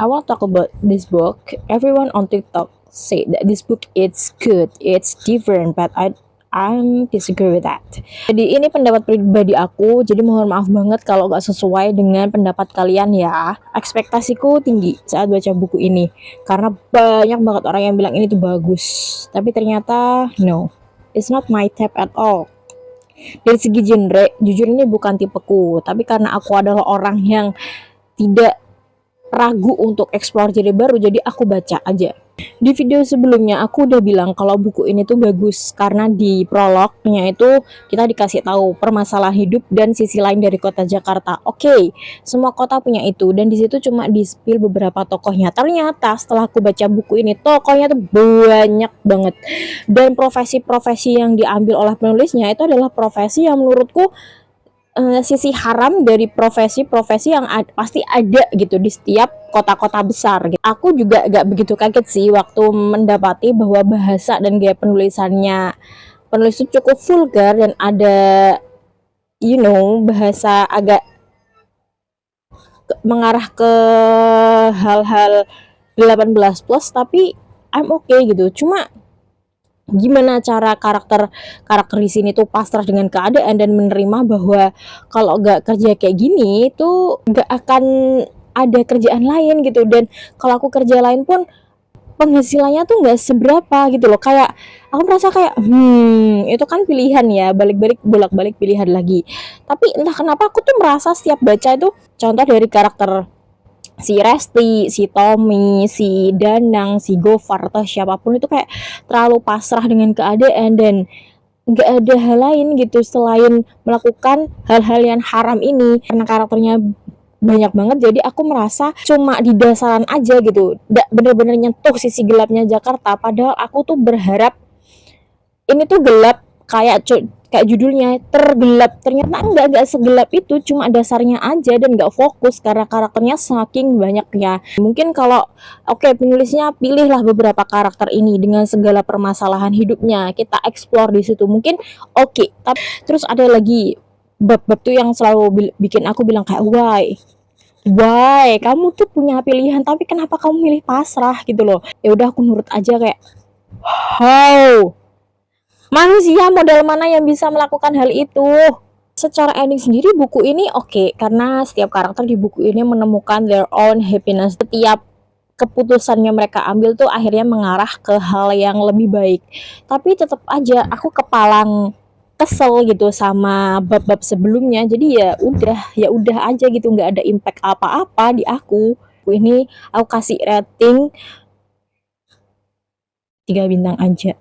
I want to talk about this book. Everyone on TikTok say that this book it's good, it's different, but I'm disagree with that. Jadi ini pendapat pribadi aku, jadi mohon maaf banget kalau gak sesuai dengan pendapat kalian ya. Ekspektasiku tinggi saat baca buku ini, karena banyak banget orang yang bilang ini tuh bagus. Tapi ternyata no, it's not my type at all. Dari segi genre, jujur ini bukan tipeku, tapi karena aku adalah orang yang tidak ragu untuk explore genre baru, jadi aku baca aja. Di video sebelumnya aku udah bilang kalau buku ini tuh bagus karena di prolognya itu kita dikasih tahu permasalahan hidup dan sisi lain dari kota Jakarta. Oke, semua kota punya itu dan di situ cuma di-spill beberapa tokohnya. Ternyata setelah aku baca buku ini tokohnya tuh banyak banget. Dan profesi-profesi yang diambil oleh penulisnya itu adalah profesi yang menurutku sisi haram dari profesi-profesi yang pasti ada gitu di setiap kota-kota besar gitu. Aku juga gak begitu kaget sih waktu mendapati bahwa bahasa dan gaya penulisannya penulis itu cukup vulgar dan ada bahasa agak mengarah ke hal-hal 18 plus, tapi I'm okay gitu. Cuma gimana cara karakter di sini tuh pasrah dengan keadaan dan menerima bahwa kalau nggak kerja kayak gini tuh nggak akan ada kerjaan lain gitu, dan kalau aku kerja lain pun penghasilannya tuh nggak seberapa gitu loh. Kayak aku merasa kayak itu kan pilihan ya, bolak-balik pilihan lagi. Tapi entah kenapa aku tuh merasa setiap baca itu, contoh dari karakter si Resti, si Tommy, si Danang, si Gofar atau siapapun itu kayak terlalu pasrah dengan keadaan dan nggak ada hal lain gitu selain melakukan hal-hal yang haram ini. Karena karakternya banyak banget, jadi aku merasa cuma di dasaran aja gitu, nggak bener-bener nyentuh sisi gelapnya Jakarta. Padahal aku tuh berharap ini tuh gelap kayak judulnya tergelap, ternyata enggak segelap itu, cuma dasarnya aja dan enggak fokus karena karakternya saking banyaknya. Mungkin kalau penulisnya pilihlah beberapa karakter ini dengan segala permasalahan hidupnya, kita explore di situ mungkin tapi terus ada lagi bab-bab tuh yang selalu bikin aku bilang kayak why kamu tuh punya pilihan tapi kenapa kamu milih pasrah gitu loh. Ya udah aku nurut aja, kayak how manusia model mana yang bisa melakukan hal itu. Secara ending sendiri buku ini oke, karena setiap karakter di buku ini menemukan their own happiness. Setiap keputusannya mereka ambil tuh akhirnya mengarah ke hal yang lebih baik. Tapi tetap aja aku kepalang kesel gitu sama bab-bab sebelumnya. Jadi ya udah aja gitu, nggak ada impact apa-apa di aku. Ini aku kasih rating 3 bintang aja.